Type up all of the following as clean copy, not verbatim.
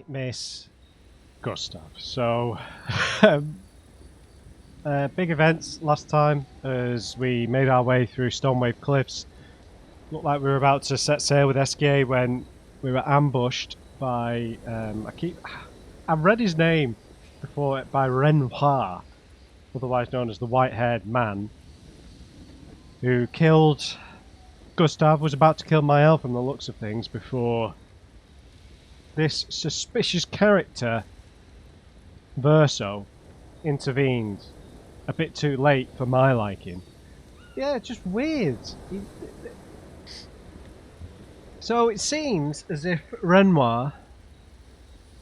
miss Gustav. So, big events last time as we made our way through Stonewave Cliffs. Looked like we were about to set sail with Esquier when we were ambushed by, I've read his name before, by Renoir, otherwise known as the white-haired man, who killed Gustav, was about to kill Mael from the looks of things before this suspicious character, Verso, intervened a bit too late for my liking. Yeah, just weird. So it seems as if Renoir,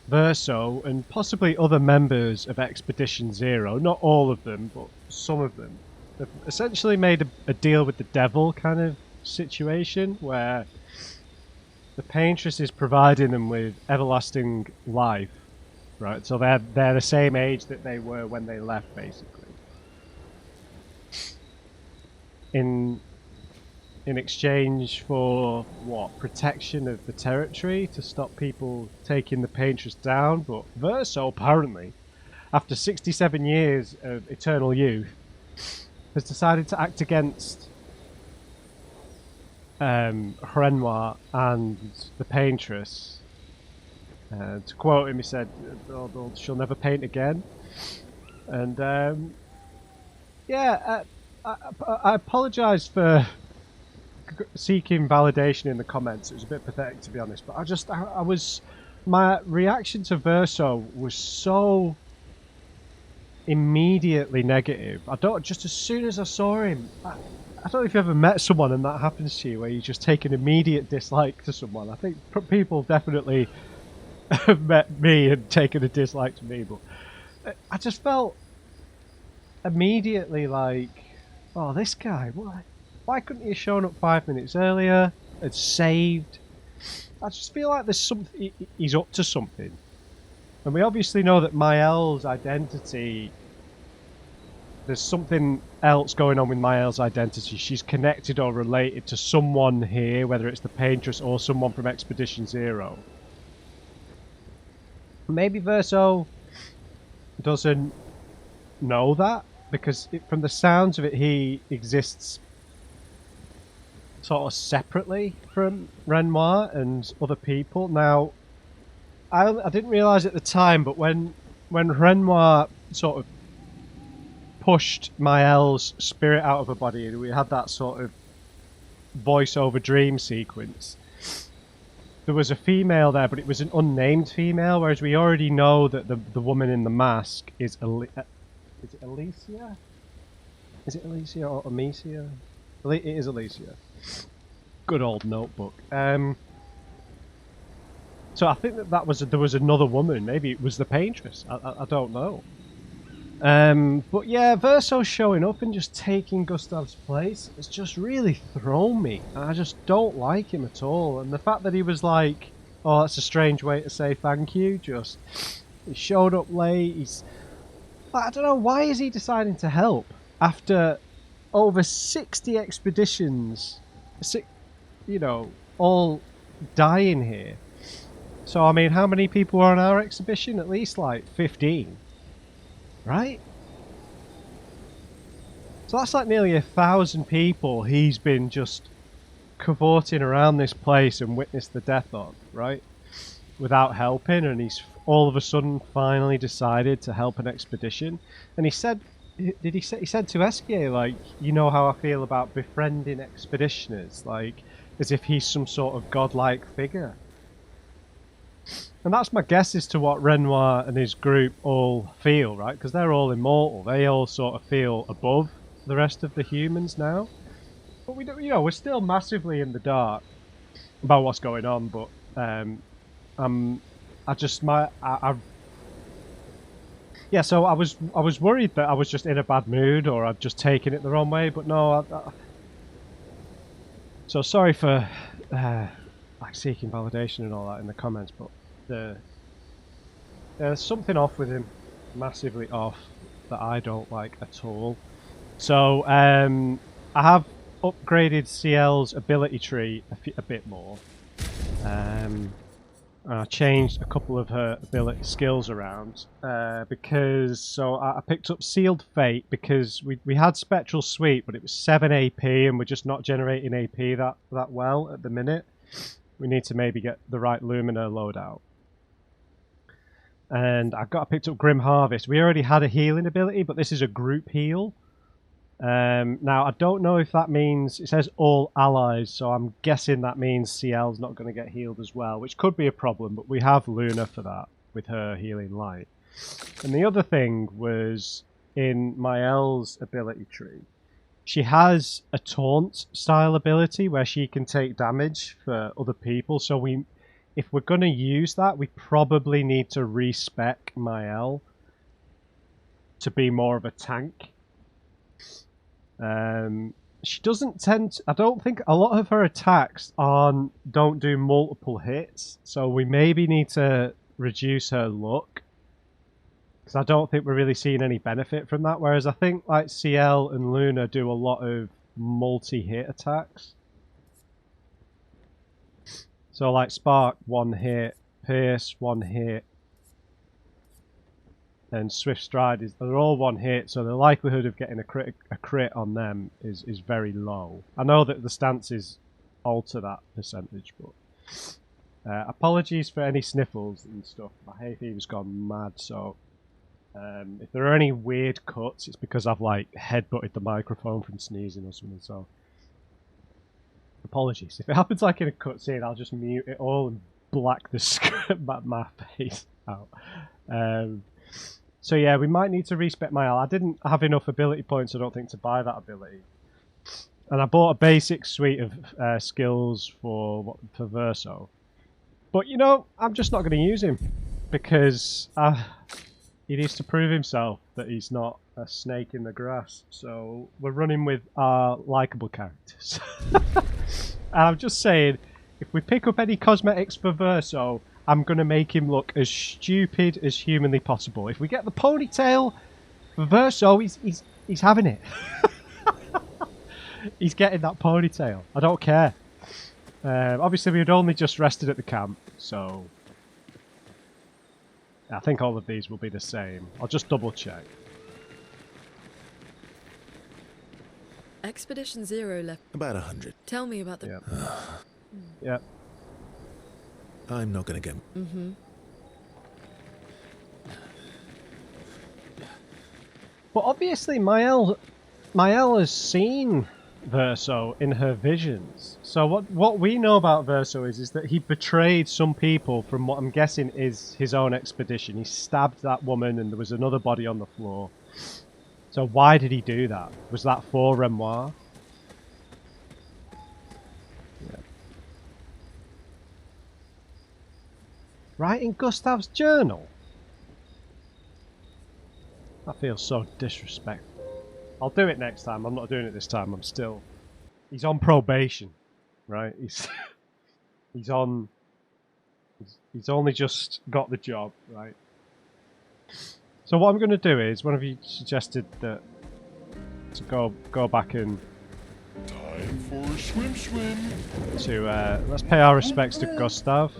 Verso, and possibly other members of Expedition Zero, not all of them, but some of them, have essentially made a deal with the devil kind of situation where the Paintress is providing them with everlasting life, right? So they're the same age that they were when they left, basically. In exchange for what? Protection of the territory to stop people taking the Paintress down. But Verso, apparently, after 67 years of eternal youth, has decided to act against Renoir and the Paintress. To quote him, he said, "She'll never paint again." And yeah, I apologise for seeking validation in the comments. It was a bit pathetic, to be honest, but my reaction to Verso was so immediately negative. Just as soon as I saw him, I don't know if you ever met someone and that happens to you, where you just take an immediate dislike to someone. I think people definitely have met me and taken a dislike to me, but I just felt immediately like, oh, this guy, why couldn't he have shown up 5 minutes earlier and saved? I just feel like there's something, he's up to something. And we obviously know that Mael's identity, there's something else going on with Mael's identity. She's connected or related to someone here, whether it's the Paintress or someone from Expedition Zero. Maybe Verso doesn't know that, because from the sounds of it, he exists sort of separately from Renoir and other people. Now, I didn't realise at the time, but when Renoir sort of pushed Mael's spirit out of her body, and we had that sort of voice-over dream sequence, there was a female there, but it was an unnamed female, whereas we already know that the woman in the mask is is it Alicia? Is it Alicia or Amicia? It is Alicia. Good old notebook. So I think there was another woman. Maybe it was the Paintress. I don't know. But yeah, Verso showing up and just taking Gustav's place has just really thrown me. And I just don't like him at all. And the fact that he was like, oh, that's a strange way to say thank you. Just, he showed up late. I don't know, why is he deciding to help after over 60 expeditions, all dying here? So, I mean, how many people were on our exhibition? At least like 15, right? So that's like nearly 1,000 people he's been just cavorting around this place and witnessed the death of, right? Without helping, and he's all of a sudden finally decided to help an expedition. And he said, he said to Esquier, like, you know how I feel about befriending expeditioners, like, as if he's some sort of godlike figure. And that's my guess as to what Renoir and his group all feel, right? Because they're all immortal. They all sort of feel above the rest of the humans now. But we don't, we're still massively in the dark about what's going on. But yeah. So I was worried that I was just in a bad mood or I'd just taken it the wrong way. But no. So sorry for like seeking validation and all that in the comments, but there's something off with him, massively off, that I don't like at all. So I have upgraded CL's ability tree a bit more, and I changed a couple of her ability skills around because I picked up Sealed Fate because we had Spectral Sweep, but it was 7 AP and we're just not generating AP that well at the minute. We need to maybe get the right Lumina loadout. And I picked up Grim Harvest. We already had a healing ability, but this is a group heal. Now, I don't know if that means... It says all allies, so I'm guessing that means CL's not going to get healed as well, which could be a problem, but we have Luna for that, with her healing light. And the other thing was, in Mael's ability tree, she has a taunt-style ability where she can take damage for other people, so if we're going to use that, we probably need to respec Mael to be more of a tank. She doesn't tend to, I don't think a lot of her attacks don't do multiple hits, so we maybe need to reduce her luck, because I don't think we're really seeing any benefit from that, whereas I think like CL and Luna do a lot of multi-hit attacks. So like Spark 1 hit, Pierce 1 hit, and Swift Stride they're all 1 hit, so the likelihood of getting a crit on them is very low. I know that the stances alter that percentage, but apologies for any sniffles and stuff. My hay fever's gone mad, so if there are any weird cuts, it's because I've like headbutted the microphone from sneezing or something. So apologies. If it happens like in a cutscene, I'll just mute it all and black the script, my face out. So yeah, we might need to respec Mael. I didn't have enough ability points, I don't think, to buy that ability. And I bought a basic suite of skills for Verso. But you know, I'm just not going to use him. Because he needs to prove himself that he's not a snake in the grass. So we're running with our likeable characters. And I'm just saying, if we pick up any cosmetics for Verso, I'm going to make him look as stupid as humanly possible. If we get the ponytail for Verso, he's having it. He's getting that ponytail. I don't care. Obviously, we had only just rested at the camp, so I think all of these will be the same. I'll just double check. Expedition 0 left. About 100. Tell me about the... Yep. Yep. I'm not gonna get... Mm-hmm. But obviously Mael has seen Verso in her visions. So what we know about Verso is that he betrayed some people from what I'm guessing is his own expedition. He stabbed that woman and there was another body on the floor. So why did he do that? Was that for Renoir? Yeah. Right in Gustav's journal? That feels so disrespectful. I'll do it next time. I'm not doing it this time. He's on probation, right? He's only just got the job, right? So what I'm going to do is, one of you suggested that to go back and Time for a swim. to let's pay our respects to Gustav.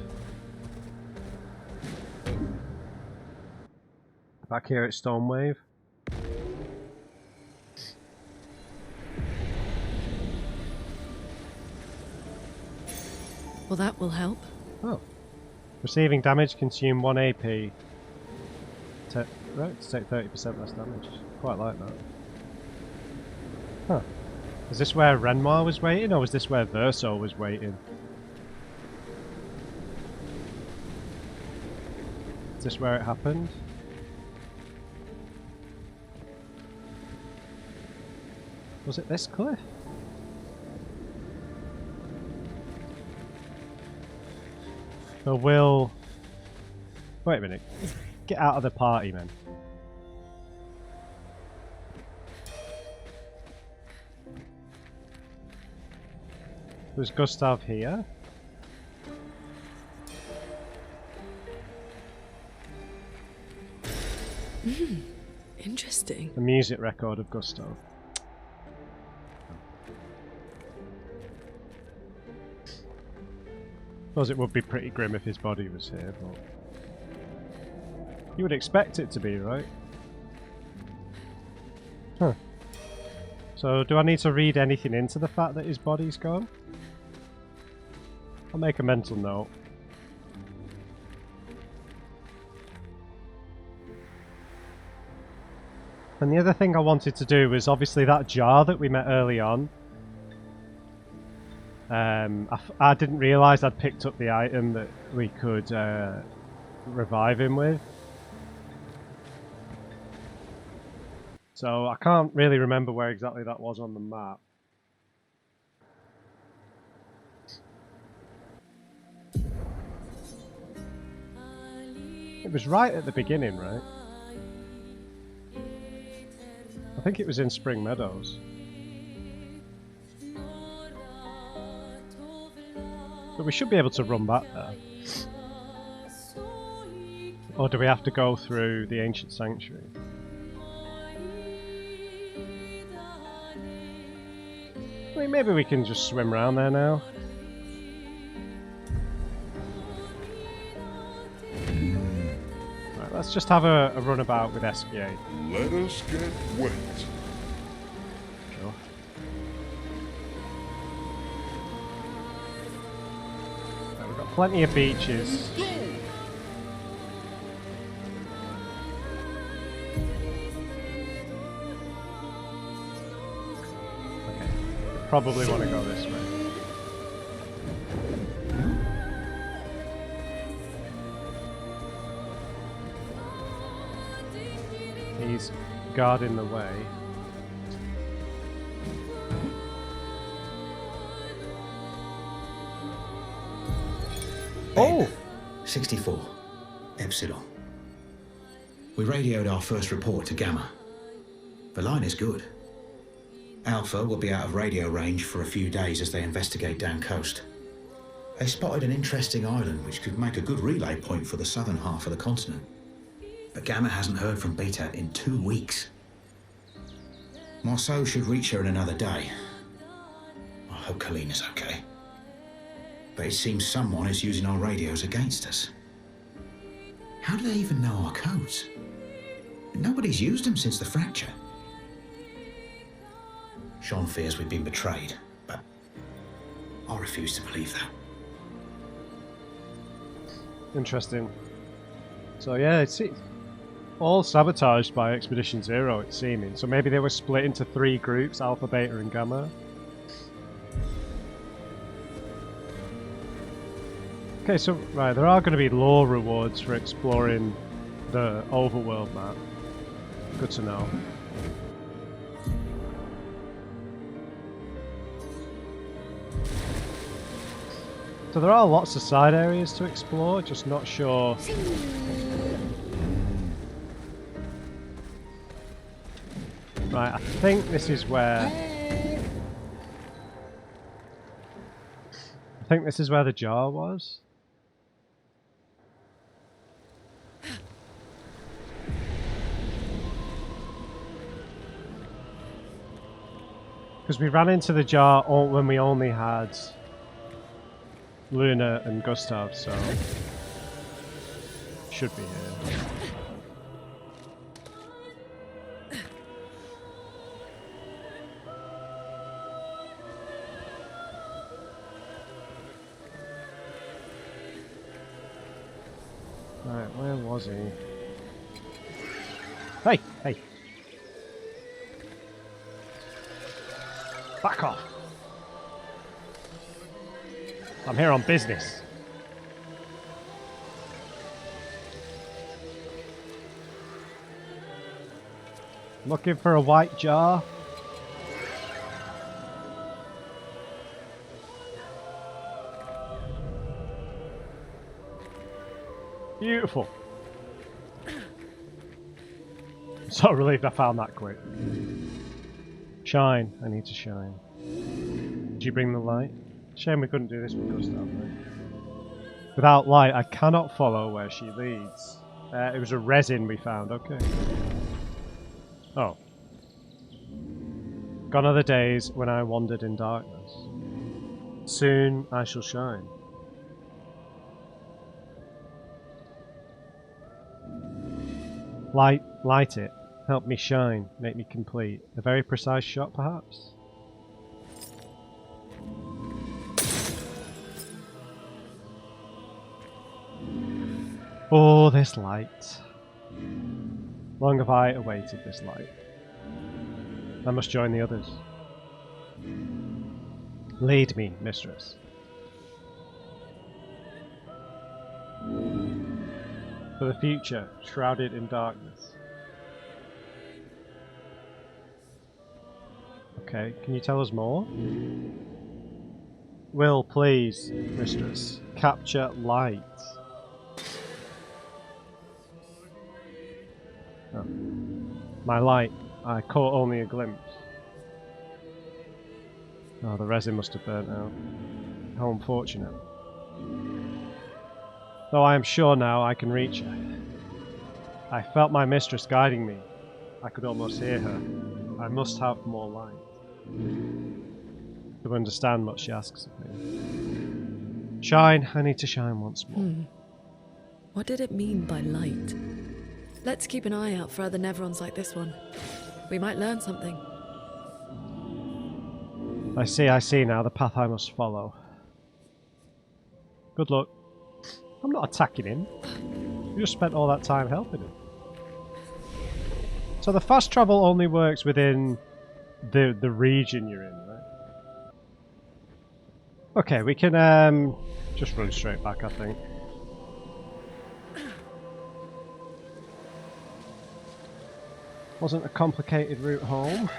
Back here at Stonewave. Well, that will help. Oh. Receiving damage, consume 1 AP. Right, to take 30% less damage. Quite like that. Huh. Is this where Renoir was waiting, or was this where Verso was waiting? Is this where it happened? Was it this cliff? So we'll... Wait a minute. Get out of the party, man. Was Gustav here? Interesting. The music record of Gustav. Suppose it would be pretty grim if his body was here, but you would expect it to be, right? Huh. So, do I need to read anything into the fact that his body's gone? I'll make a mental note. And the other thing I wanted to do was obviously that jar that we met early on. I didn't realise I'd picked up the item that we could revive him with. So I can't really remember where exactly that was on the map. It was right at the beginning, right? I think it was in Spring Meadows. But we should be able to run back there. Or do we have to go through the ancient sanctuary? I mean, maybe we can just swim around there now. Right, let's just have a runabout with SPA. Let us get wet. Sure. Right, we've got plenty of beaches. Probably want to go this way. He's guarding the way. Oh! 64. Epsilon. We radioed our first report to Gamma. The line is good. Alpha will be out of radio range for a few days as they investigate down coast. They spotted an interesting island which could make a good relay point for the southern half of the continent. But Gamma hasn't heard from Beta in 2 weeks. Marceau should reach her in another day. I hope Kalina's okay. But it seems someone is using our radios against us. How do they even know our codes? Nobody's used them since the fracture. Sean fears we've been betrayed, but I refuse to believe that. Interesting. So yeah, it's all sabotaged by Expedition Zero, it's seeming. So maybe they were split into 3 groups, Alpha, Beta and Gamma. Okay, so right, there are going to be lore rewards for exploring the overworld map. Good to know. So there are lots of side areas to explore, just not sure. Right, I think this is where... I think this is where the jar was. Because we ran into the jar when we only had Luna and Gustav, so should be here. Right, where was he? Hey, hey. Back off. I'm here on business. Looking for a white jar. Beautiful. I'm so relieved I found that quick. Shine. I need to shine. Did you bring the light? Shame we couldn't do this with Gustav, right? Without light, I cannot follow where she leads. It was a resin we found, okay. Oh. Gone are the days when I wandered in darkness. Soon I shall shine. Light it. Help me shine. Make me complete. A very precise shot, perhaps? Oh, this light. Long have I awaited this light. I must join the others. Lead me, mistress. For the future, shrouded in darkness. Okay, can you tell us more? Will, please, mistress, capture light. Oh. My light, I caught only a glimpse. Oh, the resin must have burnt out. How unfortunate. Though I am sure now I can reach her. I felt my mistress guiding me. I could almost hear her. I must have more light to understand what she asks of me. Shine, I need to shine once more. What did it mean by light? Let's keep an eye out for other Nevrons like this one. We might learn something. I see now the path I must follow. Good luck. I'm not attacking him. You just spent all that time helping him. So the fast travel only works within the region you're in, right? Okay, we can just run straight back, I think. Wasn't a complicated route home.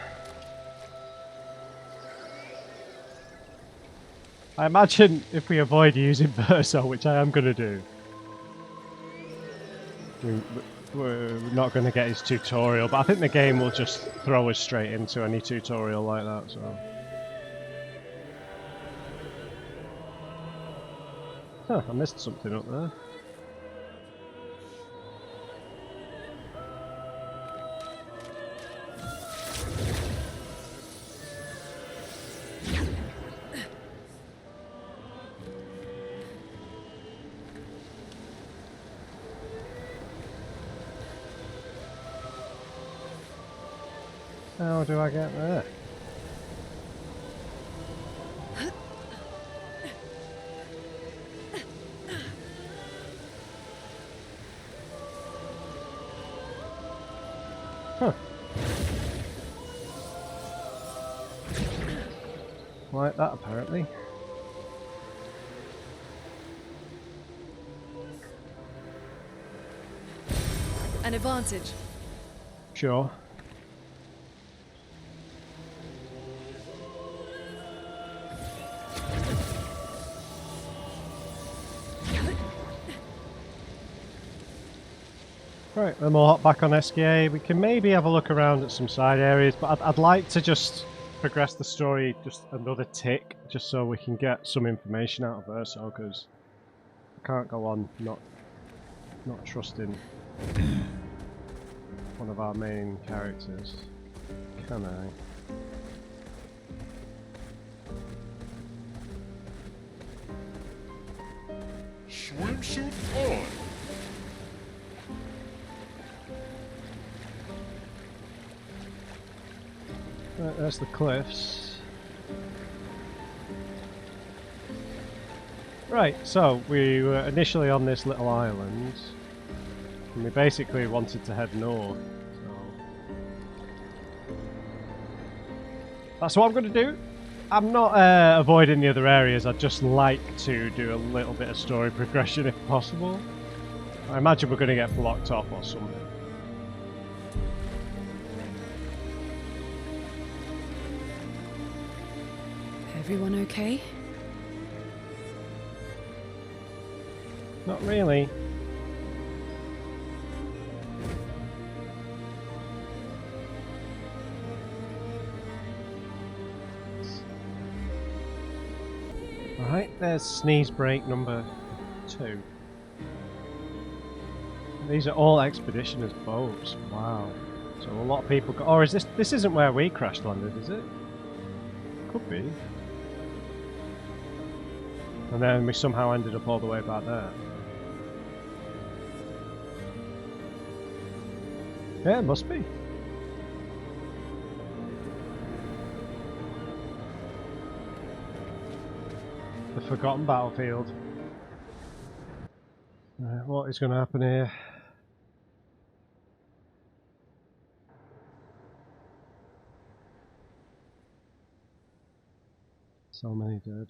I imagine if we avoid using Verso, which I am going to do, we're not going to get his tutorial, but I think the game will just throw us straight into any tutorial like that, so... Huh, I missed something up there. How do I get there? Huh. Like that, apparently. An advantage. Sure. Right, then we'll hop back on SKA. We can maybe have a look around at some side areas, but I'd like to just progress the story just another tick, just so we can get some information out of Verso, because I can't go on not trusting one of our main characters. Can I? Swimsuit on! Right, there's the cliffs. Right, so we were initially on this little island, and we basically wanted to head north. So that's what I'm going to do. I'm not avoiding the other areas. I'd just like to do a little bit of story progression if possible. I imagine we're going to get blocked off or something. Everyone okay? Not really. Right, there's sneeze break number 2. These are all expeditioners' boats. Wow. So a lot of people go. Or is this isn't where we crash landed, is it? Could be. And then we somehow ended up all the way back there. Yeah, it must be. The forgotten battlefield. What is going to happen here? So many dead.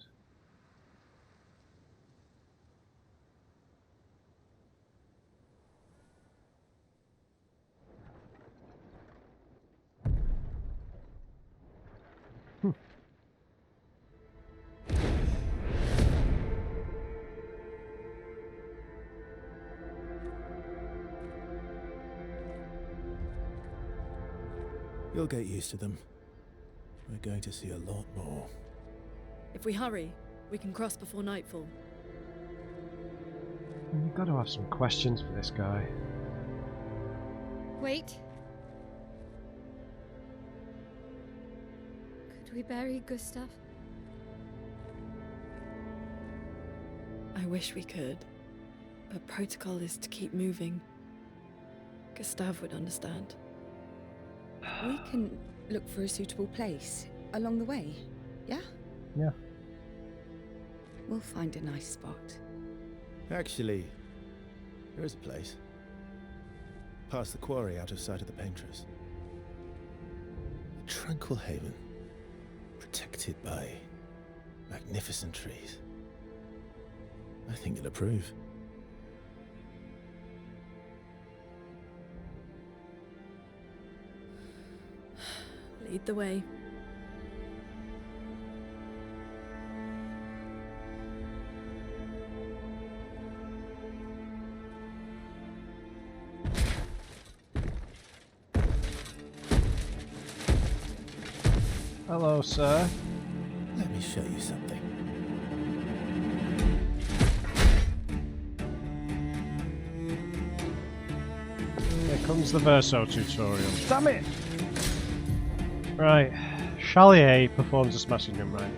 You'll get used to them. We're going to see a lot more. If we hurry, we can cross before nightfall. You've got to have some questions for this guy. Wait. Could we bury Gustav? I wish we could, but protocol is to keep moving. Gustav would understand. We can look for a suitable place along the way, yeah? Yeah. We'll find a nice spot. Actually, there is a place. Past the quarry, out of sight of the Paintress. A tranquil haven, protected by magnificent trees. I think you'll approve. Lead the way. Hello, sir. Let me show you something. Here comes the Verso tutorial. Damn it! Right. Chalier performs a smashing gun, right?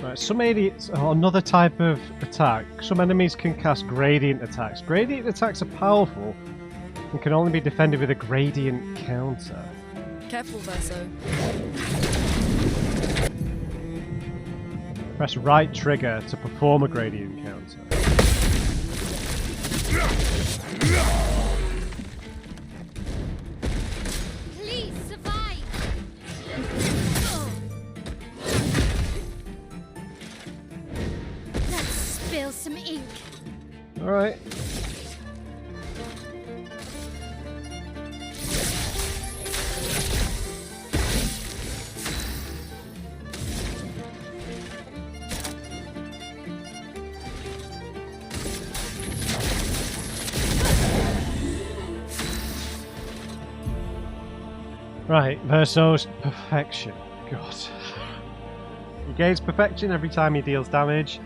Right, some idiots... Oh, another type of attack. Some enemies can cast gradient attacks. Gradient attacks are powerful and can only be defended with a gradient counter. Careful, Verso. Press right trigger to perform a gradient counter. Please survive! Let's spill some ink. Alright. Right, Verso's perfection. God. He gains perfection every time he deals damage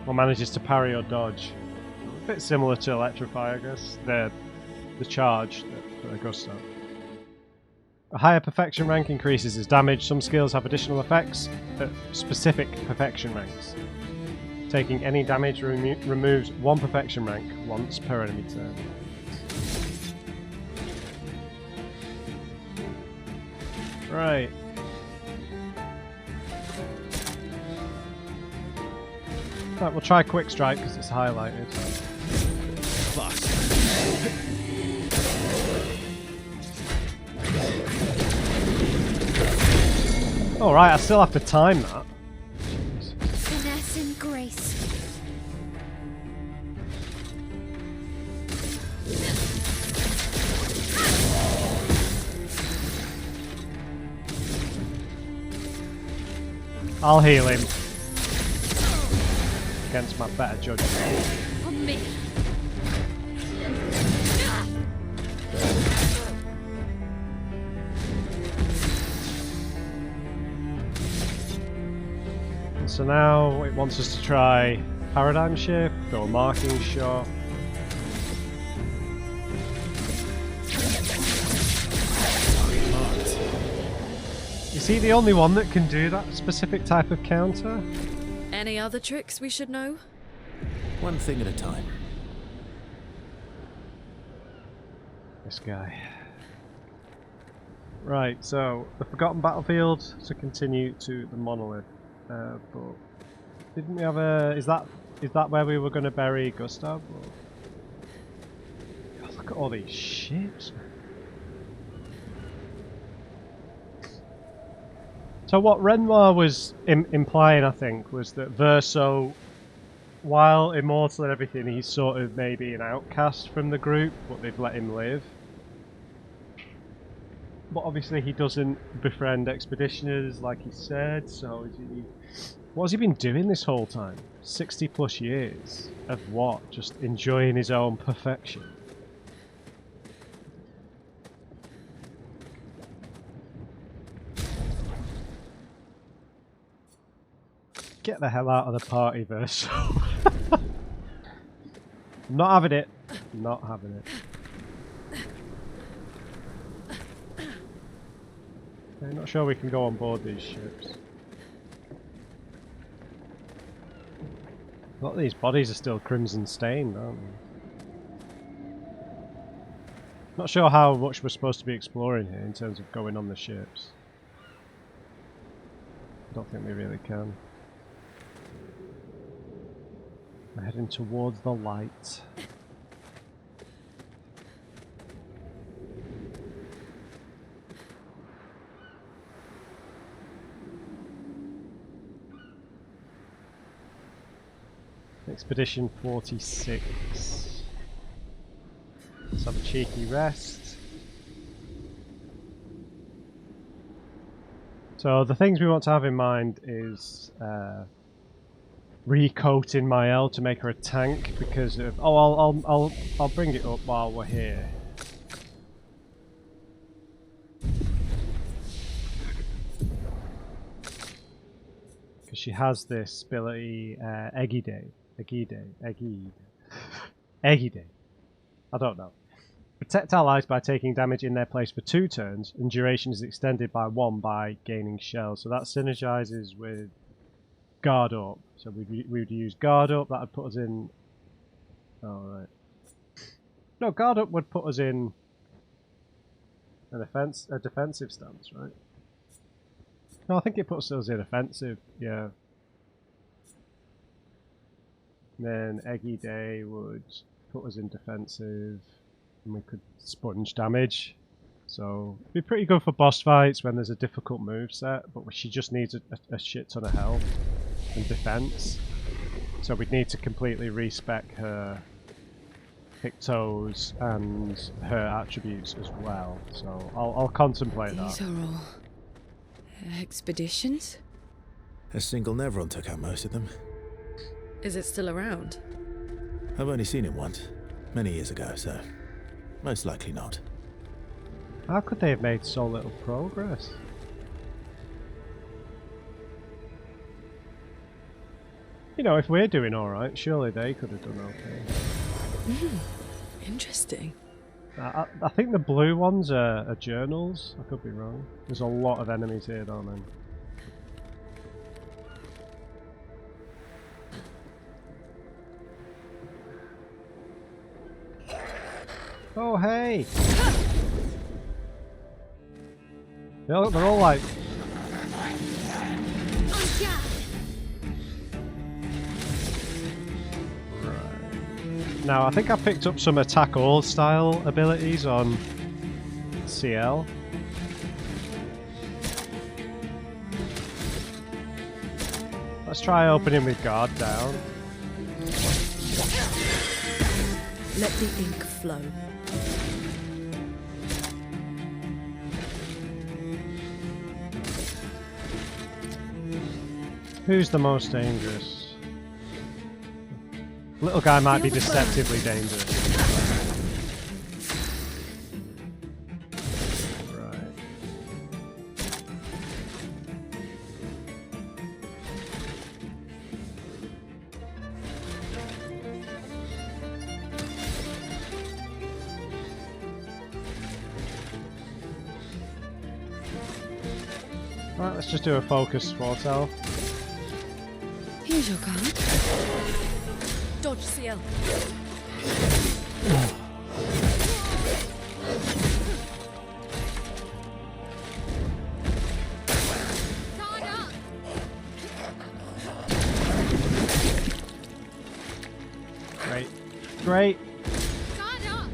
or manages to parry or dodge. A bit similar to Electrify, I guess. The charge that Gustav. A higher perfection rank increases his damage. Some skills have additional effects at specific perfection ranks. Taking any damage removes one perfection rank once per enemy turn. Right. Right, we'll try Quick Strike because it's highlighted. Alright, I still have to time that. Finesse and grace. I'll heal him. Against my better judgment. On me. And so now it wants us to try Paradigm Shift or Marking Shot. Is he the only one that can do that specific type of counter? Any other tricks we should know? One thing at a time. This guy. Right, so the Forgotten Battlefield to continue to the monolith. But didn't we have a? Is that where we were going to bury Gustav? Or... God, look at all these ships. So what Renoir was implying, I think, was that Verso, while immortal and everything, he's sort of maybe an outcast from the group, but they've let him live. But obviously he doesn't befriend expeditioners like he said, so what has he been doing this whole time? 60 plus years of what? Just enjoying his own perfection. Get the hell out of the party, Verso. Not having it. Not having it. I'm not sure we can go on board these ships. A lot of these bodies are still crimson stained, aren't they? Not sure how much we're supposed to be exploring here in terms of going on the ships. Don't think we really can. We're heading towards the light. Expedition 46. Let's have a cheeky rest. So the things we want to have in mind is recoating Mael to make her a tank because of I'll bring it up while we're here. Because she has this ability Egide. I don't know. Protect allies by taking damage in their place for 2 turns, and duration is extended by 1 by gaining shells. So that synergizes with Guard Up. So we would use Guard Up, that would put us in... Oh, right. No, Guard Up would put us in a defensive stance, right? No, I think it puts us in offensive, yeah. Then Eggy Day would put us in defensive, and we could sponge damage. So it'd be pretty good for boss fights when there's a difficult move set, but she just needs a shit ton of health and defense. So we'd need to completely respec her Pictos and her attributes as well. So I'll contemplate that. These are all expeditions? A single Nevron took out most of them. Is it still around? I've only seen it once, many years ago, so most likely not. How could they have made so little progress? You know, if we're doing alright, surely they could have done okay. Interesting. I think the blue ones are journals. I could be wrong. There's a lot of enemies here, don't there? Oh, hey! Yeah, look, they're all like... Now, I think I picked up some attack all style abilities on CL. Let's try opening with guard down. Let the ink flow. Who's the most dangerous? Little guy might be deceptively dangerous. Right. Right, let's just do a focus foretell. Here's your card. Dodge CL. great. Guard up!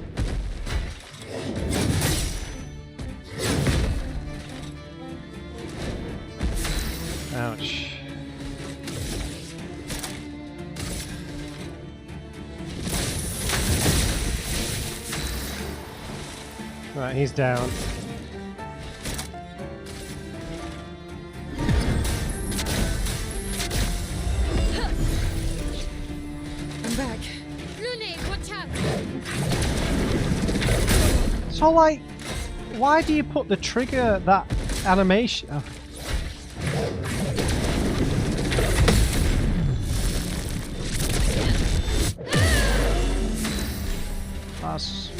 Ouch. Right, he's down. I'm back. Lune, watch out! So, like, why do you put the trigger, that animation? Oh.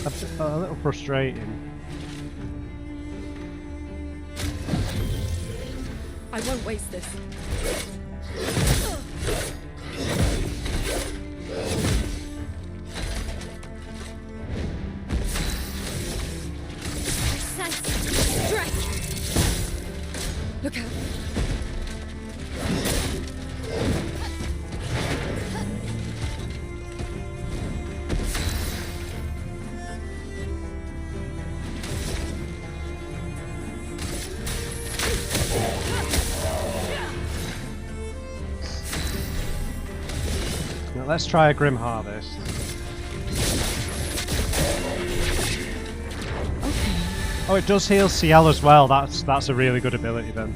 That's a little frustrating. I won't waste this. Sense! Strike! Look out. Now, let's try a Grim Harvest. Oh, it does heal CL as well. That's a really good ability then.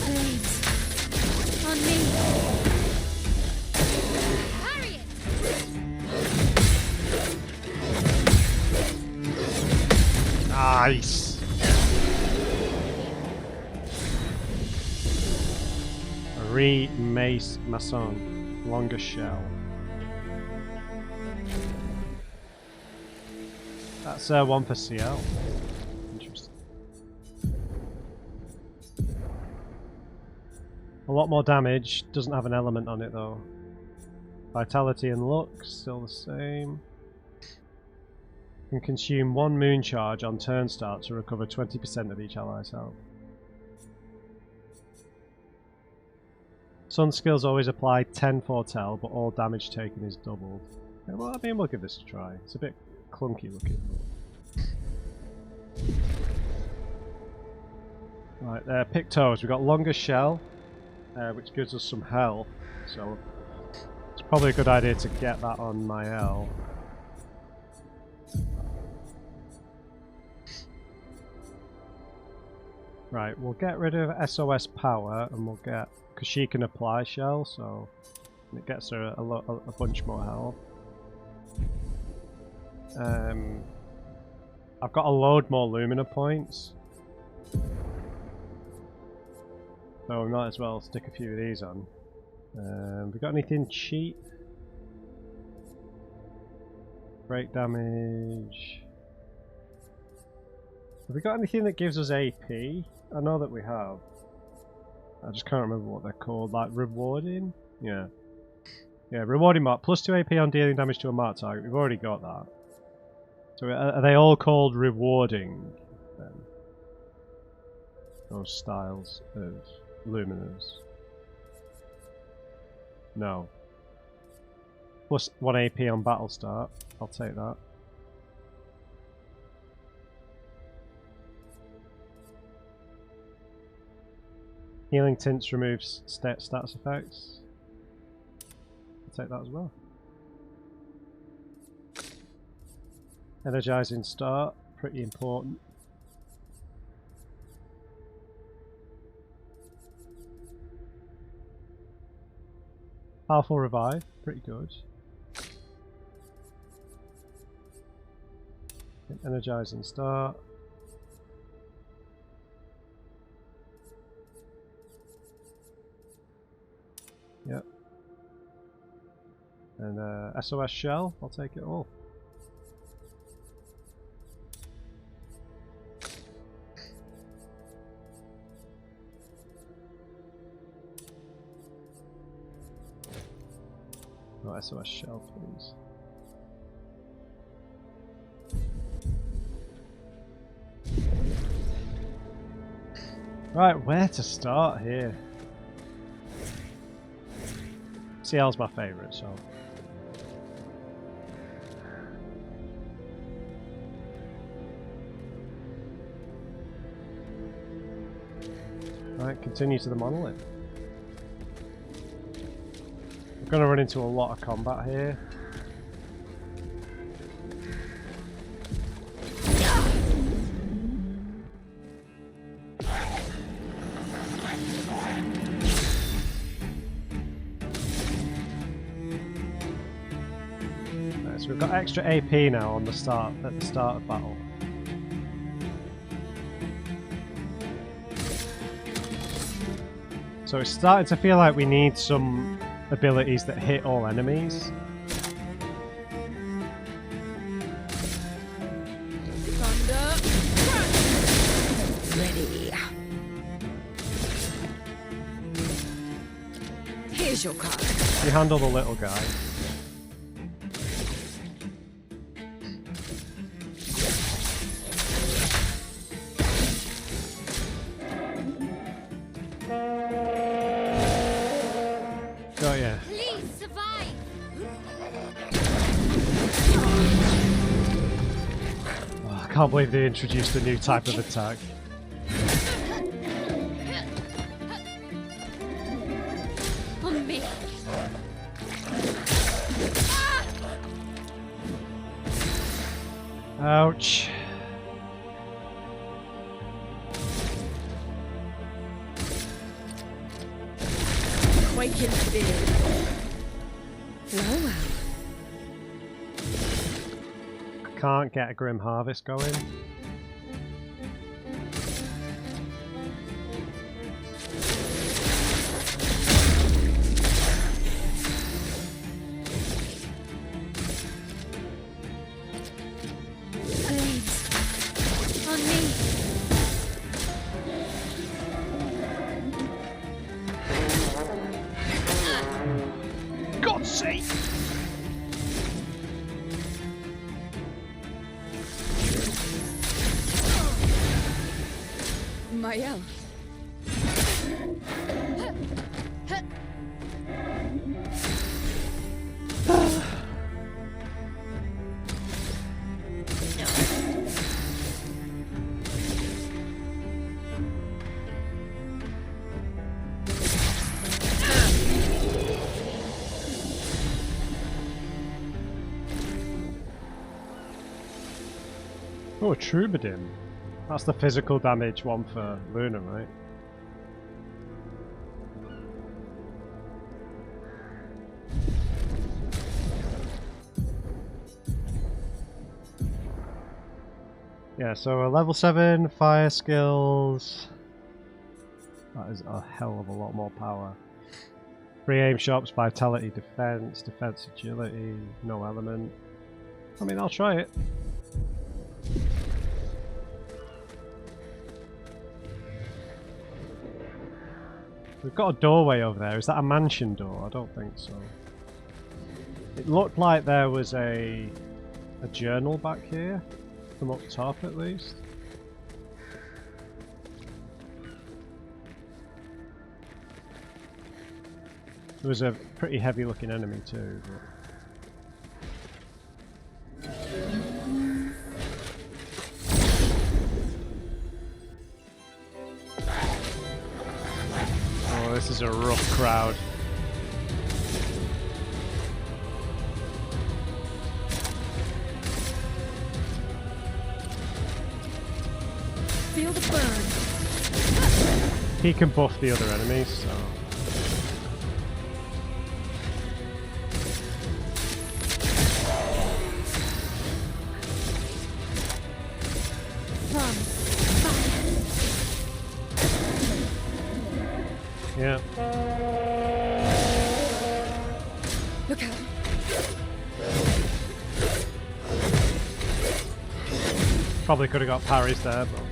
Flames! On me! Parry it! Nice. Mace Mason, longer shell. That's one for CL. Interesting. A lot more damage. Doesn't have an element on it though. Vitality and luck still the same. Can consume 1 moon charge on turn start to recover 20% of each ally's health. Sun skills always apply 10 foretell, but all damage taken is doubled. Yeah, well, I mean, we'll give this a try. It's a bit clunky looking. Right, pick toes. We've got longer shell, which gives us some health, so it's probably a good idea to get that on my L. Right, we'll get rid of SOS power, and we'll get, because she can apply shell, so it gets her a bunch more health. I've got a load more Lumina points, so we might as well stick a few of these on. We got anything cheap? Break damage. Have we got anything that gives us AP? I know that we have. I just can't remember what they're called. Like rewarding? Yeah. Yeah, rewarding mark. Plus 2 AP on dealing damage to a marked target. We've already got that. So are they all called rewarding then? Those styles of luminous? No. Plus 1 AP on battle start. I'll take that. Healing tints removes status effects. I'll take that as well. Energizing start, pretty important. Powerful revive, pretty good. Energizing start. Yep. And SOS shell, I'll take it all. No SOS shell, please. Right, where to start here? CL's my favourite, so Right, continue to the monolith. We're going to run into a lot of combat here. Right, so we've got extra AP now on the start at the start of battle. So it's starting to feel like we need some abilities that hit all enemies. Ready. Here's your card. You handle the little guy. Got ya. Please survive. Oh, I can't believe they introduced a new type of attack. On me. Ouch. Quake in fear. Well, well. Can't get a Grim Harvest going. Flames. On me. God's sake! Mael. Oh, Troubadour. That's the physical damage one for Luna, right? Yeah, so a level 7, fire skills. That is a hell of a lot more power. Free aim shops, vitality, defense, defense, agility, no element. I mean, I'll try it. We've got a doorway over there. Is that a mansion door? I don't think so. It looked like there was a journal back here, from up top at least. There was a pretty heavy looking enemy too. But... Oh, this is a rough crowd. Feel the burn. He can buff the other enemies, so... From fire. Yeah. Look out. Probably could have got parries there, but...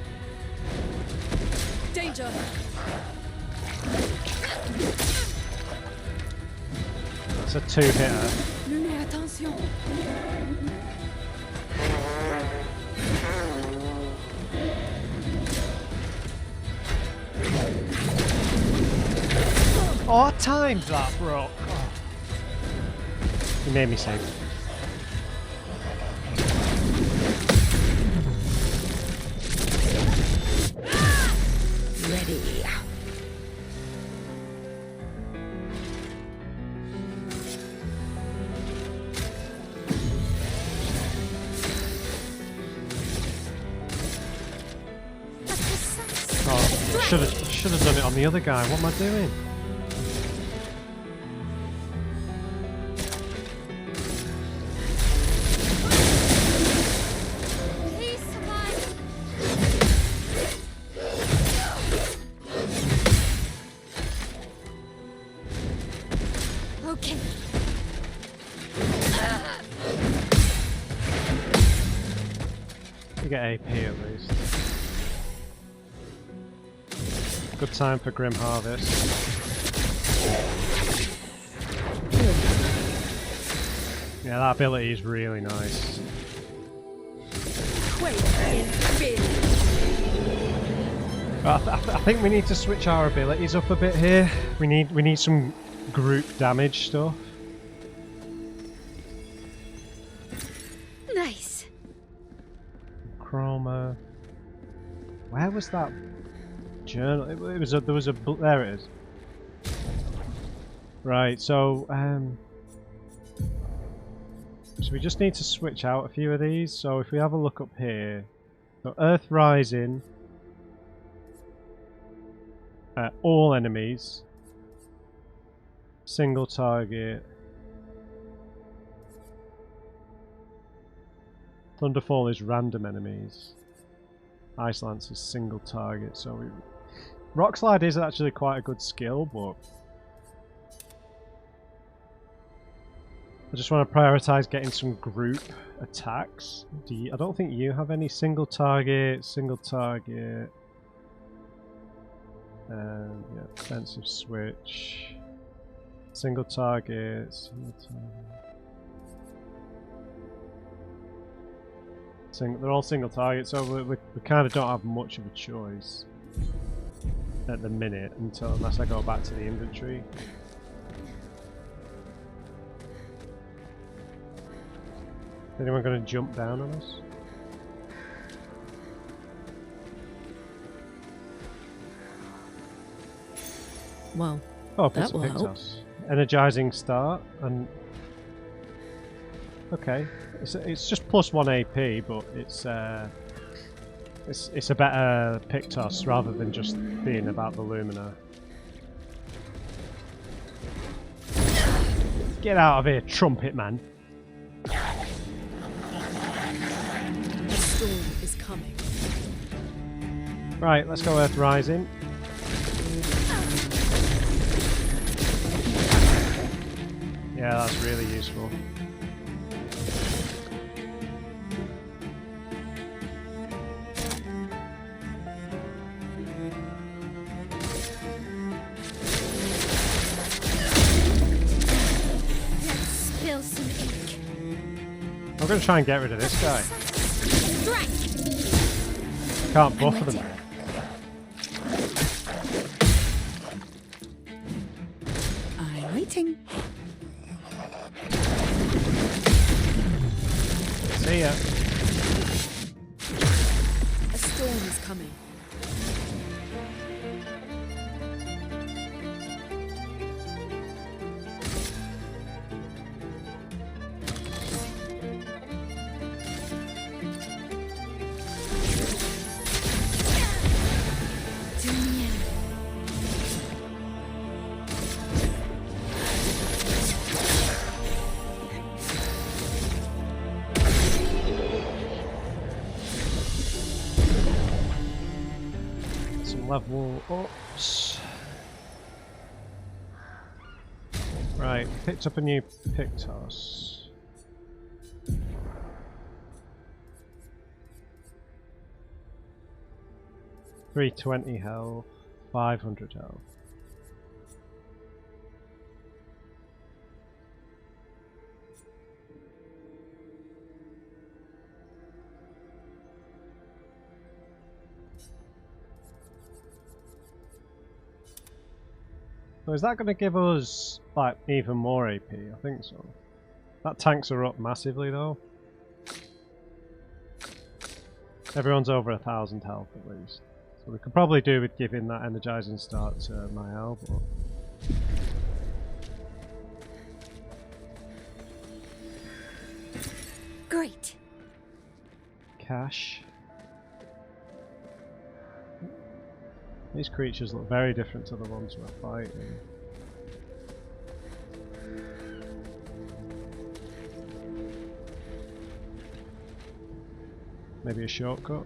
Danger. That's a 2-hitter. Luné, attention. Oh, I timed that, bro. Oh. He made me save it. Ready. should have done it on the other guy. What am I doing? Please survive. Okay. You get AP at least. Good time for Grim Harvest. Yeah, that ability is really nice. But I think we need to switch our abilities up a bit here. We need some group damage stuff. Nice. Chroma. Where was that journal? It was a, there was a there it is. Right, so we just need to switch out a few of these. So if we have a look up here, so Earth Rising, all enemies, single target. Thunderfall is random enemies. Ice Lance is single target. So Rock Slide is actually quite a good skill, but I just want to prioritize getting some group attacks. I don't think you have any single target. Yeah, defensive switch. Single target. They're all single targets, so we kind of don't have much of a choice at the minute unless I go back to the inventory. Is anyone going to jump down on us? Well, Oh, that will help. Paintress. Energizing start and okay, it's just +1 AP, but it's a better Pictos rather than just being about the Lumina. Get out of here, trumpet man! The storm is coming. Right, let's go Earth Rising. Yeah, that's really useful. Let's spill some ink. I'm going to try and get rid of this guy. Strike. Can't buffer them. I'm waiting. See ya. A storm is coming. To me. Some level ups. Right, picked up a new Pictos. $320 health, 500 health. So is that going to give us like even more AP? I think so. That tanks are up massively though. Everyone's over 1,000 health at least. So we could probably do with giving that energizing start to Mael, but Great. cash. These creatures look very different to the ones we're fighting. Maybe a shortcut?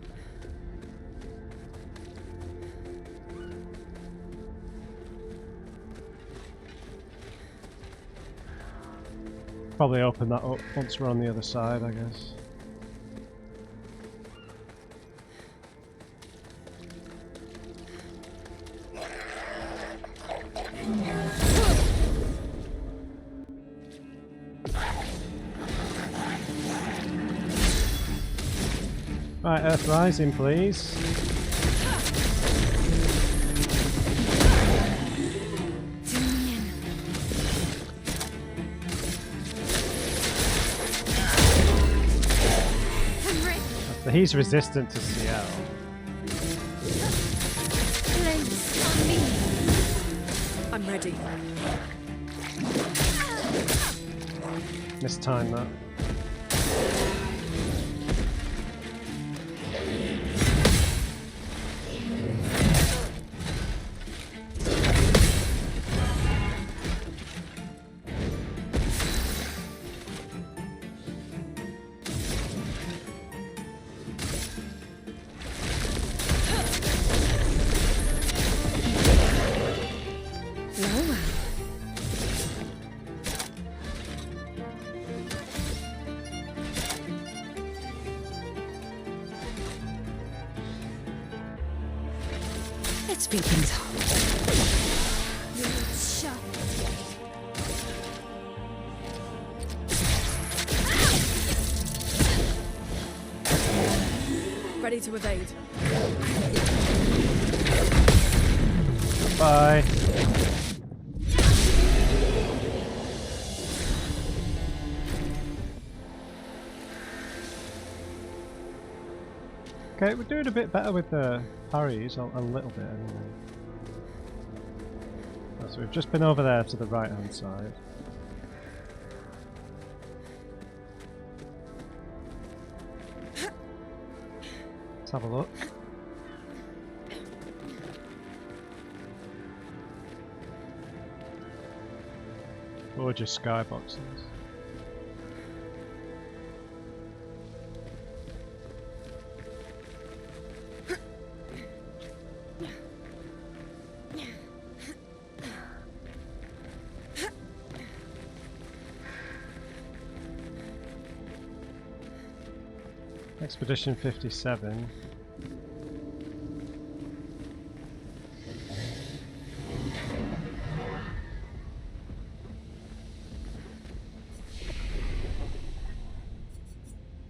Probably open that up once we're on the other side, I guess. Right, Earth Rising, please. So he's resistant to CL. I'm ready. Mistime that. Let's speed things up. Ready to evade. Bye. Okay, we're doing a bit better with the parries, a little bit anyway. So we've just been over there to the right hand side. Let's have a look. Gorgeous skyboxes. Expedition 57.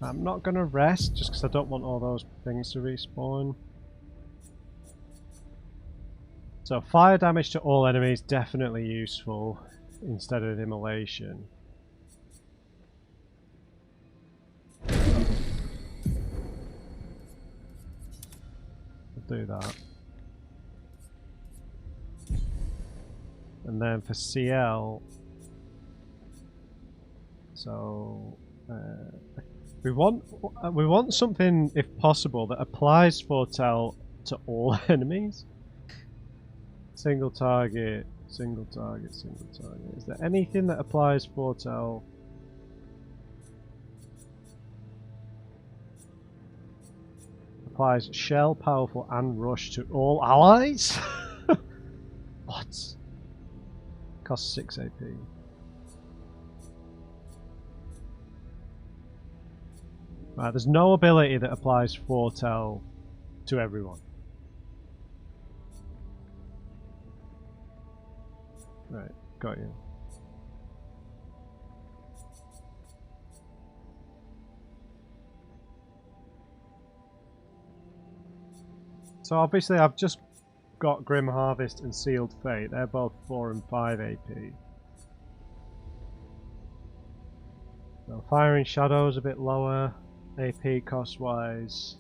I'm not going to rest just because I don't want all those things to respawn. So fire damage to all enemies, definitely useful instead of immolation. Do that. And then for CL, so we want something, if possible, that applies foretell to all enemies. Single target, single target, single target. Is there anything that applies foretell? Applies shell, powerful, and rush to all allies? What? Costs 6 AP. Right, there's no ability that applies foretell to everyone. Right, got you. So obviously I've just got Grim Harvest and Sealed Fate. They're both 4 and 5 AP. So Firing Shadow's a bit lower AP cost wise.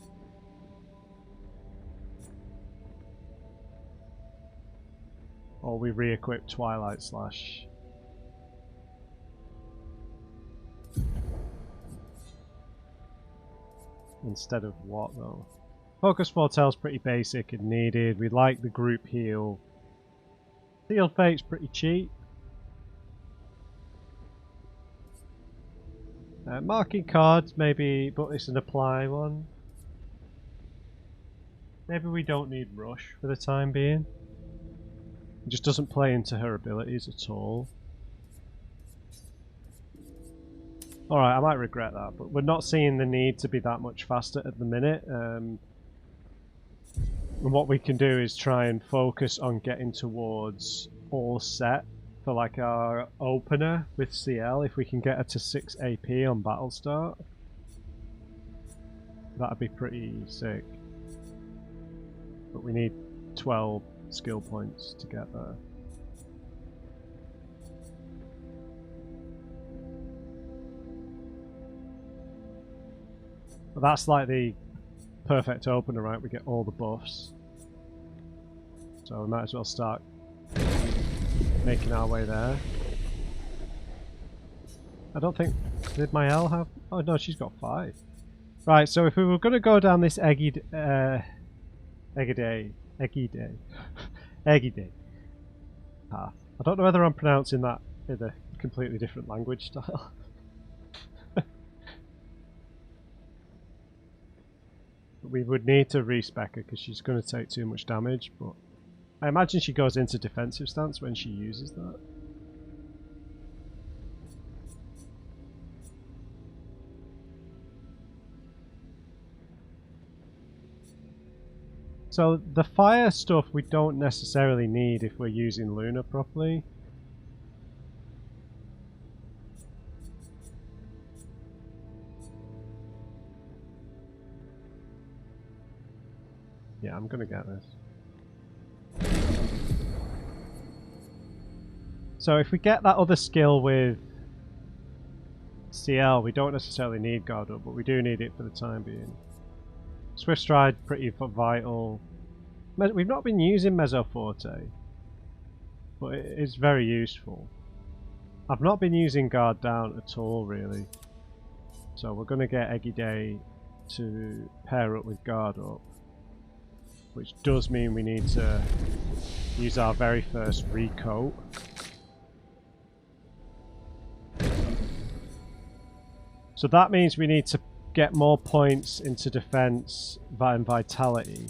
Or we re-equip Twilight Slash. Instead of what though? Focus Foretell's pretty basic and needed. We like the group heal. Sealed Fate's pretty cheap. Marking cards, maybe, but it's an apply one. Maybe we don't need Rush for the time being. It just doesn't play into her abilities at all. Alright, I might regret that, but we're not seeing the need to be that much faster at the minute. And what we can do is try and focus on getting towards all set for like our opener with CL. If we can get her to 6 AP on battle start, that'd be pretty sick. But we need 12 skill points to get there. But that's like the perfect opener, right? We get all the buffs. So we might as well start making our way there. I don't think... Did my L have... Oh no, she's got 5. Right, so if we were going to go down this eggy day path. I don't know whether I'm pronouncing that in a completely different language style. We would need to respec her because she's going to take too much damage, but I imagine she goes into defensive stance when she uses that. So the fire stuff we don't necessarily need if we're using Luna properly. Yeah, I'm gonna get this. So if we get that other skill with CL, we don't necessarily need guard up, but we do need it for the time being. Swift Stride, pretty vital. We've not been using Mezzo Forte, but it is very useful. I've not been using guard down at all, really. So we're going to get Eggy Day to pair up with guard up, which does mean we need to use our very first recoat. So that means we need to get more points into defense and vitality.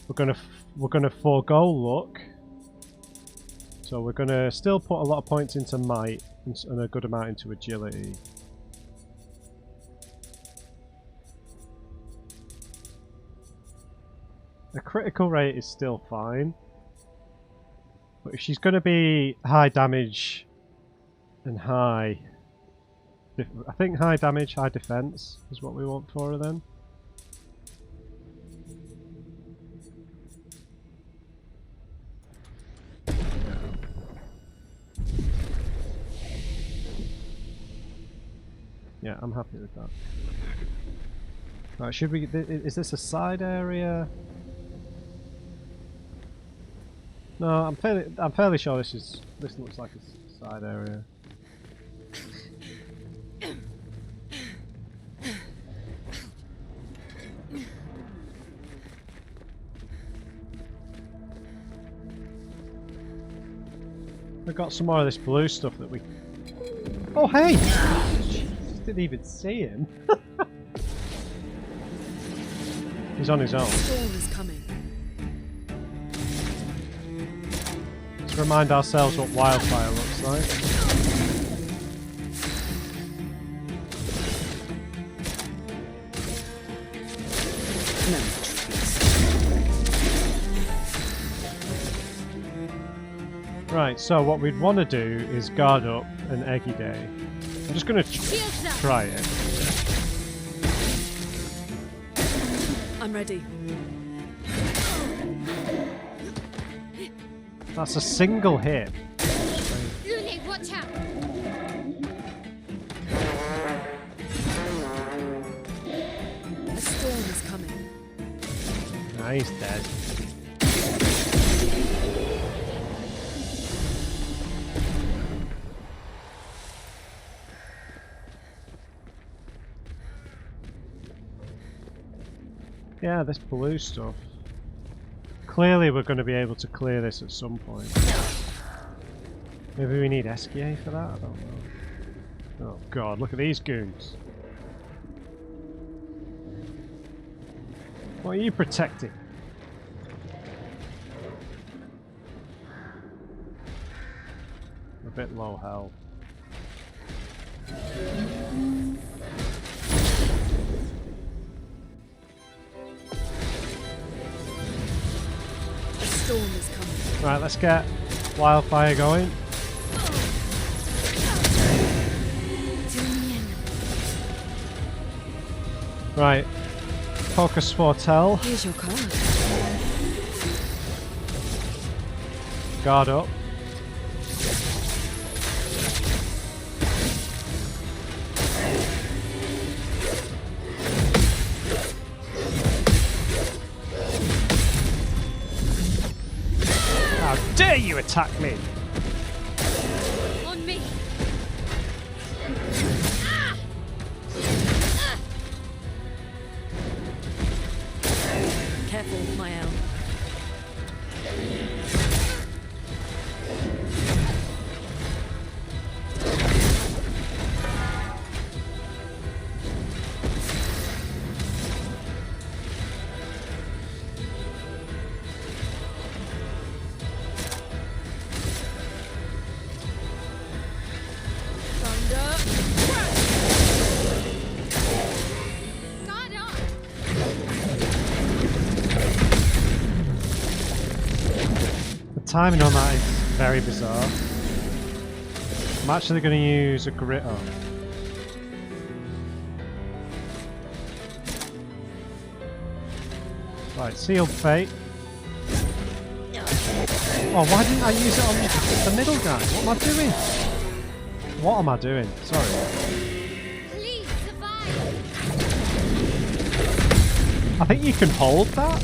We're gonna forego luck. So we're gonna still put a lot of points into might and a good amount into agility. The critical rate is still fine, but if she's gonna be high damage and high, I think high damage, high defense is what we want for her then. Yeah, I'm happy with that. Right, should we... Is this a side area? No, I'm fairly sure this looks like a side area. We've got some more of this blue stuff that we... Oh, hey! Didn't even see him. He's on his own. Storm is coming. Let's remind ourselves what wildfire looks like. Right, so what we'd want to do is guard up an Eggy Day. I'm just going to try it. I'm ready. That's a single hit. Lule, watch out! A storm is coming. Nah, he's dead. Yeah, this blue stuff. Clearly we're going to be able to clear this at some point. Maybe we need Esquier for that? I don't know. Oh god, look at these goons. What are you protecting? A bit low health. The storm is coming. Right, let's get wildfire going. Right. Focus Foretell. Here's your card. Guard up. How dare you attack me! On me! Careful, Mael. Guard up! The timing on that is very bizarre. I'm actually going to use a grit up. Right, sealed fate. Oh, why didn't I use it on the middle guy? What am I doing? What am I doing? Sorry. Please survive! I think you can hold that.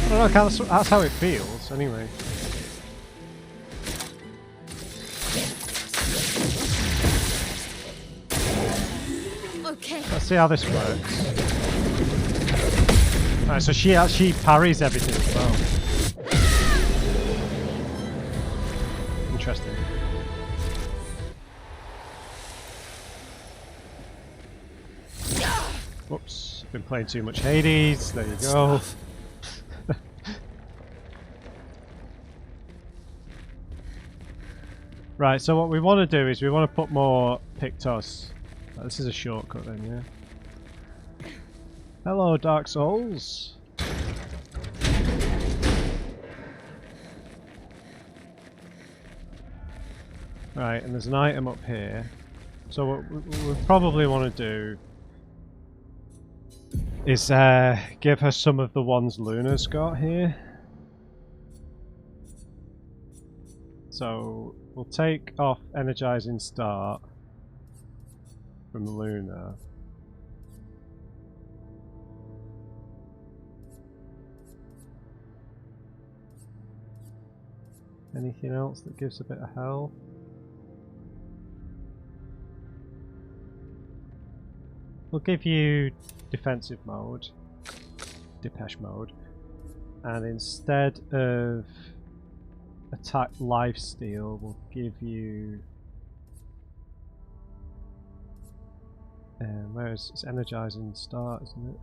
I don't know, that's how it feels, anyway. Okay. Let's see how this works. Right, so she actually parries everything as well. Interesting. Whoops, been playing too much Hades. There you go. Right, so what we want to do is we want to put more Pictos. This is a shortcut then, yeah. Hello, Dark Souls. Right, and there's an item up here. So what we probably want to do is give her some of the ones Luna's got here. So we'll take off Energizing Start from Luna. Anything else that gives a bit of health? We'll give you defensive mode, Depeche mode, and instead of attack lifesteal, we'll give you where is it's Energizing Start, isn't it?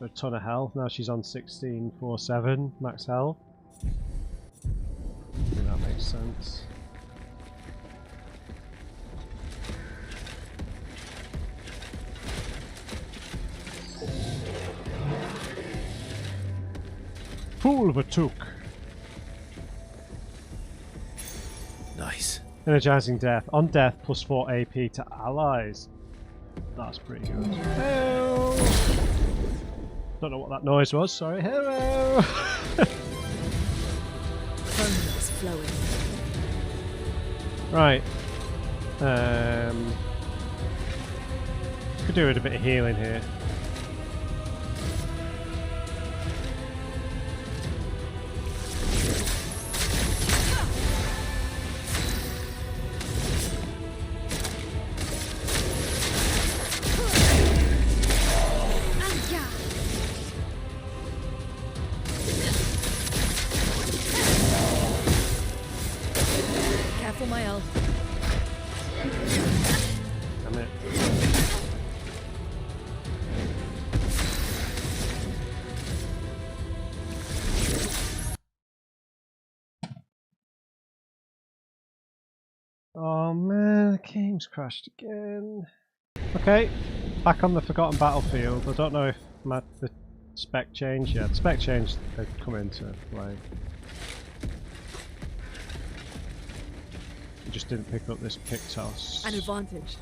A ton of health. Now she's on 1647 max health. I think that makes sense. Fool of a took. Nice. Energizing Death. On death, plus 4 AP to allies. That's pretty good. Hello. Don't know what that noise was, sorry. Hello! Chronos flowing. Right. Could do with a bit of healing here. Oh man, the game's crashed again. Okay, back on the forgotten battlefield. I don't know if the spec changed. Yeah, the spec change had come into play. I just didn't pick up this Pictos. An advantage.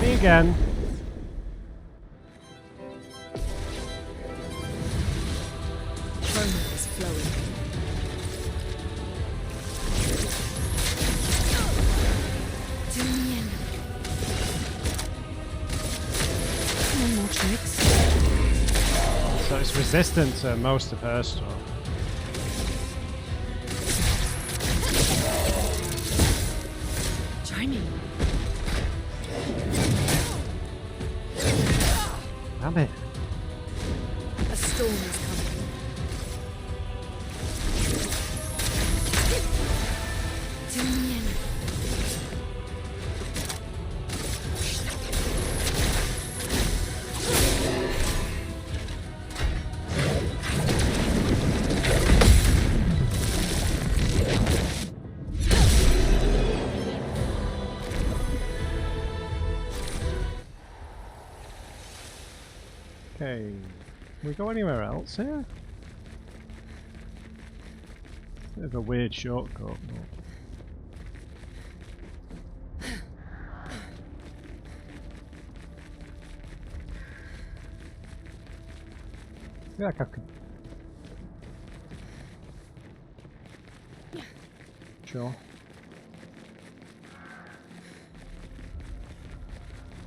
Me again. Chroma is flowing. To the end. No more tricks. So it's resistant to most of her stuff. Try me. Damn it. A storm is coming. To the end. Okay. Can we go anywhere else here? Bit of a weird shortcut. Yeah, I could. Sure.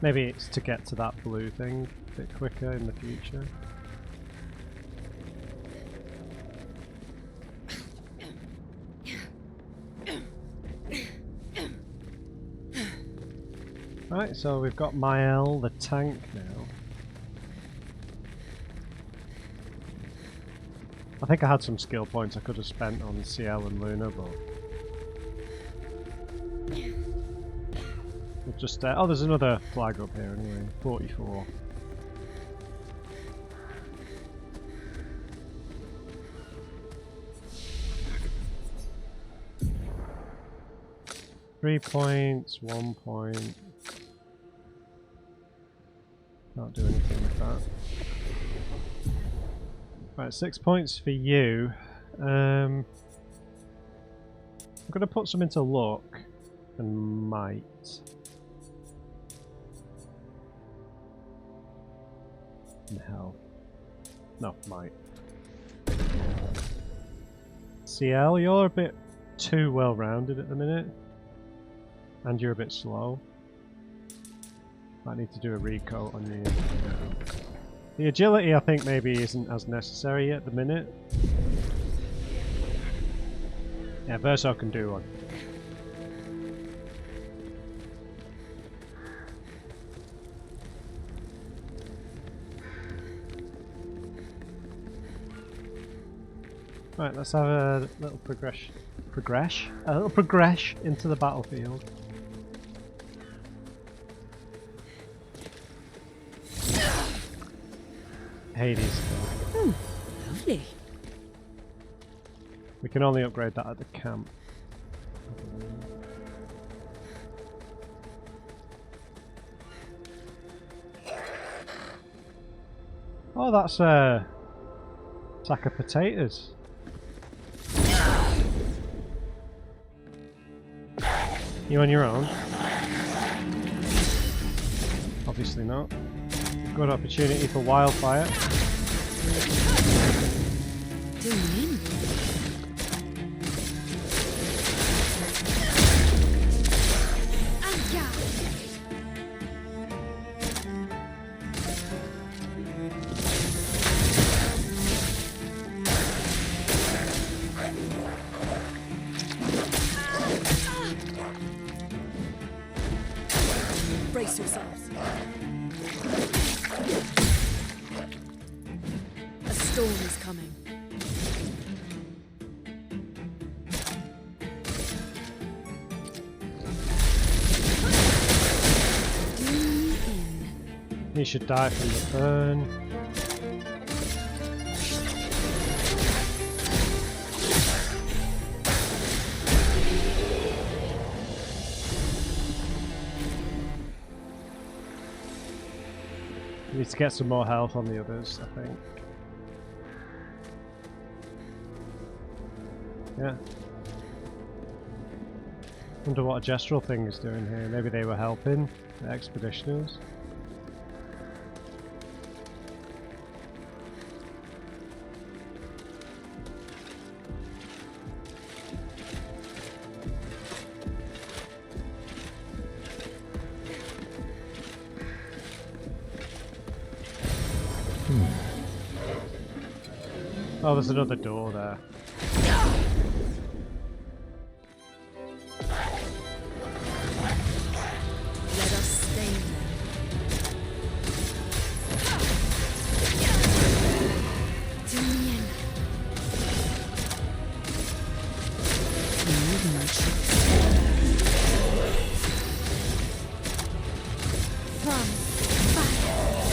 Maybe it's to get to that blue thing a bit quicker in the future. Right, so we've got Mael, the tank now. I think I had some skill points I could have spent on CL and Luna, but we'll just oh, there's another flag up here anyway. 44. Three points, 1 point. Can't do anything with that. Right, 6 points for you. I'm going to put some into luck and might. And health. No, might. CL, you're a bit too well rounded at the minute. And you're a bit slow. Might need to do a recoat on you. The agility I think maybe isn't as necessary at the minute. Yeah, Verso can do one. Right, let's have a little progress into the battlefield. Hades. Lovely. We can only upgrade that at the camp. Oh, that's a sack of potatoes. You on your own? Obviously not. Good opportunity for wildfire. Brace yourselves. A storm is coming. He should die from the burn. to get some more health on the others, I think. Yeah. Wonder what a gestural thing is doing here. Maybe they were helping the expeditioners. Oh, there's another door there. Let us stay there. Damien. From fire.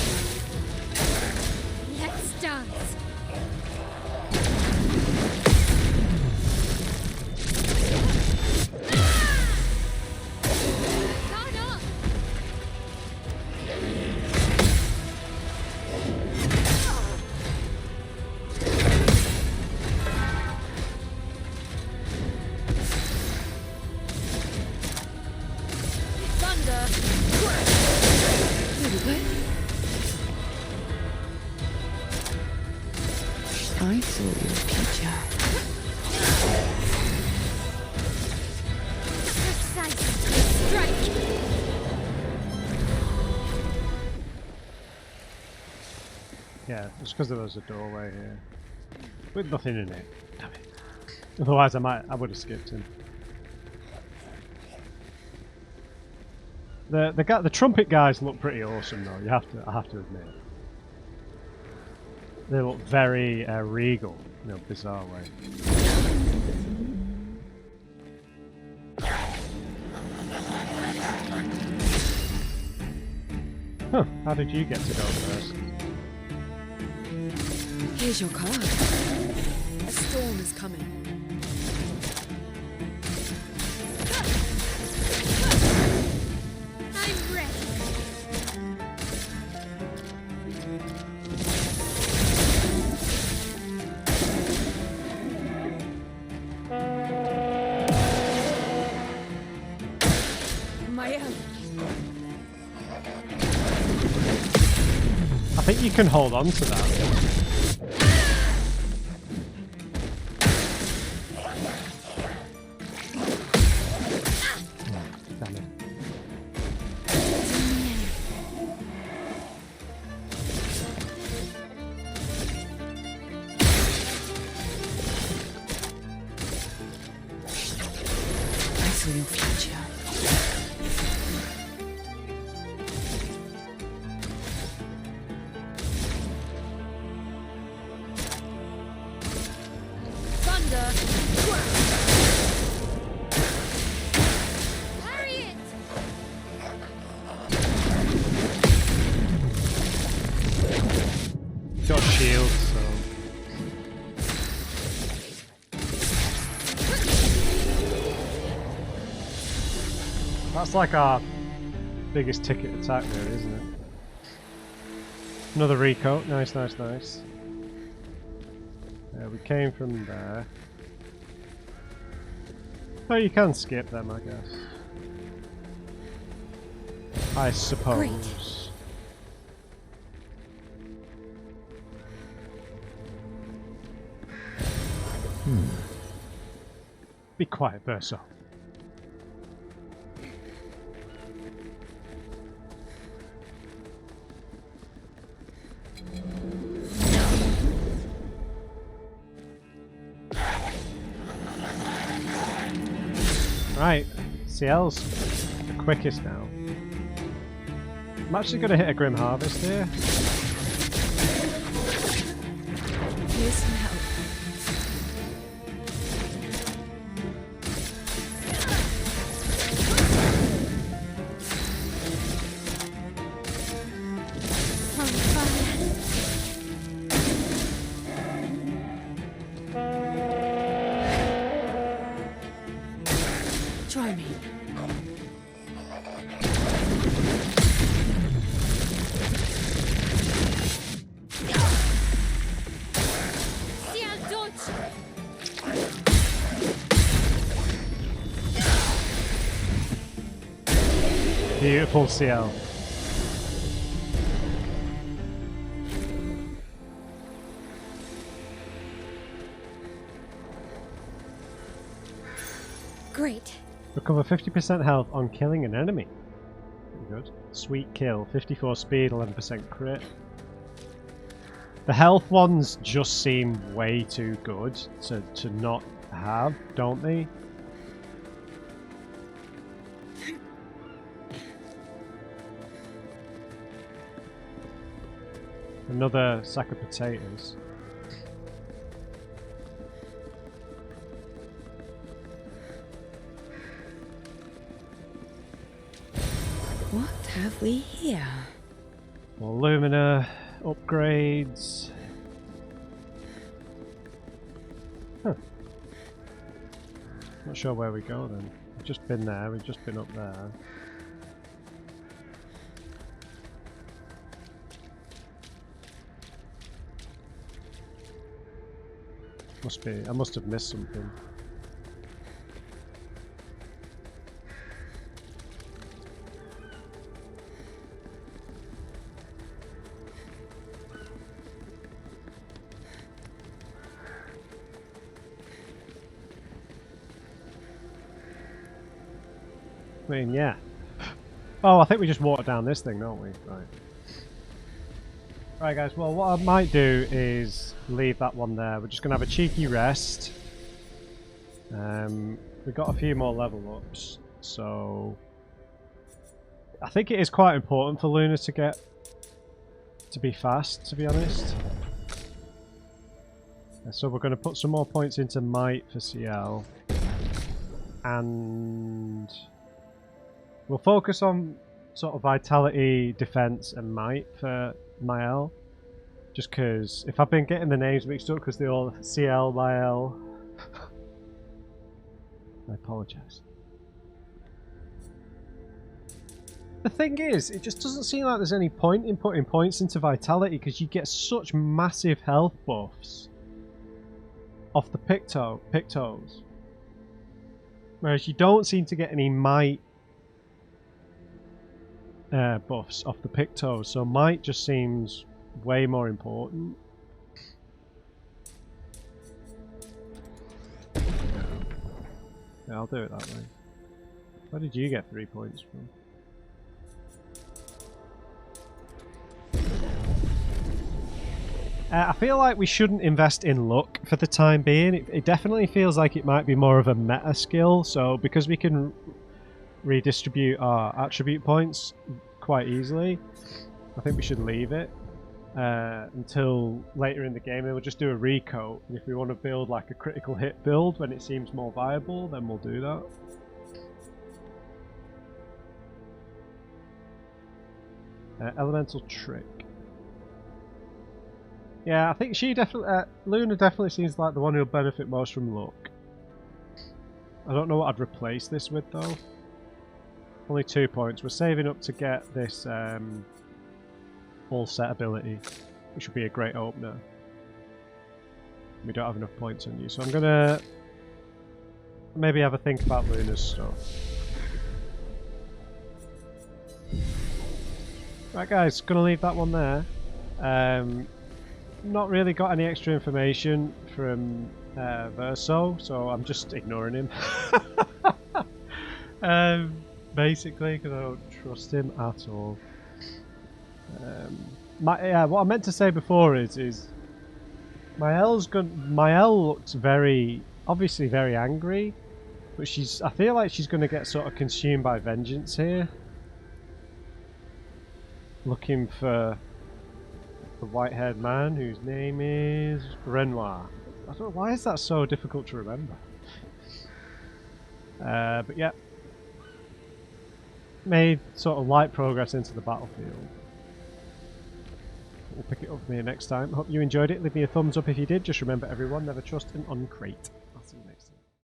Let's dance. Guard up. Thunder! I saw your future. Precise strike. Yeah, it's because there was a doorway here. With nothing in it. Damn it. Otherwise I would have skipped him. The trumpet guys look pretty awesome though, I have to admit. They look very regal in a bizarre way. Huh, how did you get to go first? Here's your card. A storm is coming. I'm ready. My own. I think you can hold on to that. Damn it. I saw your future. Thunder! Harriet! Got shields, so. That's like our biggest ticket attack there, isn't it? Another recoat, nice, nice, nice. We came from there. Oh, you can skip them, I guess. I suppose. Be quiet, Verso. Right, CL's the quickest now. I'm actually going to hit a Grim Harvest here. Here's some help. From fire. Try me. Beautiful CL. Great. Recover 50% health on killing an enemy. Pretty good. Sweet kill. 54 speed, 11% crit. The health ones just seem way too good to not have, don't they? Another sack of potatoes. What have we here? More Lumina upgrades. Huh. Not sure where we go then. We've just been there, we've just been up there. Must be, I must have missed something. I mean, yeah. Oh, I think we just water down this thing, don't we? Right. Right, guys. Well, what I might do is leave that one there. We're just going to have a cheeky rest. We've got a few more level ups, so I think it is quite important for Luna to be fast, to be honest. So we're going to put some more points into Might for CL, and we'll focus on sort of Vitality, Defense, and Might for Mael. Just because if I've been getting the names mixed up because they all CL, Mael. I apologise. The thing is, it just doesn't seem like there's any point in putting points into Vitality because you get such massive health buffs off the Pictos. Whereas you don't seem to get any Might buffs off the Pictos, so Might just seems way more important. Yeah, I'll do it that way. Where did you get 3 points from? I feel like we shouldn't invest in luck for the time being. It definitely feels like it might be more of a meta skill, so because we can redistribute our attribute points quite easily, I think we should leave it until later in the game, and we'll just do a recoat, and if we want to build like a critical hit build when it seems more viable, then we'll do that. Elemental trick. Yeah, I think she definitely, Luna definitely seems like the one who'll benefit most from luck. I don't know what I'd replace this with though. Only 2 points. We're saving up to get this full set ability, which would be a great opener. We don't have enough points on you, so I'm gonna maybe have a think about Luna's stuff. Right guys, gonna leave that one there. Not really got any extra information from Verso, so I'm just ignoring him. Basically, because I don't trust him at all. What I meant to say before is Mael looks obviously very angry, but I feel like she's going to get sort of consumed by vengeance here, looking for the white-haired man whose name is Renoir. I don't know, why is that so difficult to remember? But yeah, made sort of light progress into the battlefield. We'll pick it up from here next time. Hope you enjoyed it. Leave me a thumbs up if you did. Just remember, everyone, never trust an uncrate. I'll see you next time.